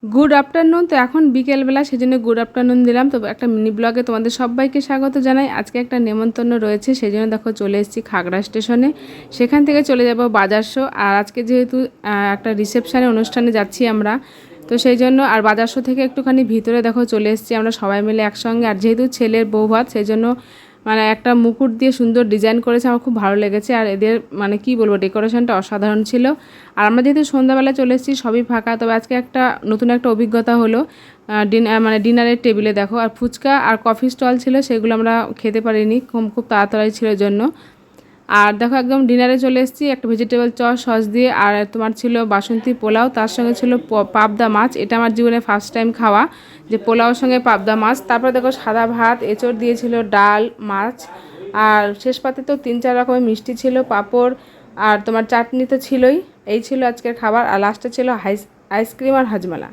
Good afternoon. তো এখন বিকেলবেলা, সেজন্য গুড আফটারনুন দিলাম। তো একটা মিনি ব্লগে তোমাদের সবাইকে স্বাগত জানাই। আজকে একটা নেমন্তন্ন রয়েছে, সেই জন্য দেখো চলে এসেছি খাগড়া স্টেশনে। সেখান থেকে চলে যাব বাজার শো। আর আজকে যেহেতু একটা রিসেপশানে অনুষ্ঠানে যাচ্ছি আমরা, তো সেই জন্য আর বাজার শো থেকে একটুখানি ভিতরে দেখো চলে এসেছি আমরা সবাই মিলে একসঙ্গে। আর যেহেতু ছেলের বৌভাত, সেই জন্য মানে একটা মুকুট দিয়ে সুন্দর ডিজাইন করেছে, আমার খুব ভালো লেগেছে। আর এদের মানে কি বলবো, ডেকোরেশনটা অসাধারণ ছিল। আর আমরা যেহেতু সন্ধ্যাবেলা চলে এসেছি, সবই ফাঁকা। তবে আজকে একটা নতুন একটা অভিজ্ঞতা হলো। ডিনারের টেবিলে দেখো আর ফুচকা আর কফি স্টল ছিল, সেগুলো আমরা খেতে পারিনি, খুব তাড়াতাড়ি ছিল জন্য। আর দেখো একদম ডিনারে চলে এসেছি, একটা ভেজিটেবল সস দিয়ে। আর তোমার ছিল বাসন্তী পোলাও, তার সঙ্গে ছিল পাবদা মাছ। এটা আমার জীবনে ফার্স্ট টাইম খাওয়া, যে পোলাওর সঙ্গে পাবদা মাছ। তারপর দেখো সাদা ভাত, এঁচড় দিয়েছিল, ডাল, মাছ। আর শেষ পাতে তো 3-4 রকমের মিষ্টি ছিল, পাঁপড়, আর তোমার চাটনি তো ছিলই। এই ছিল আজকের খাবার। আর লাস্টে ছিল আইসক্রিম আর হাজমালা।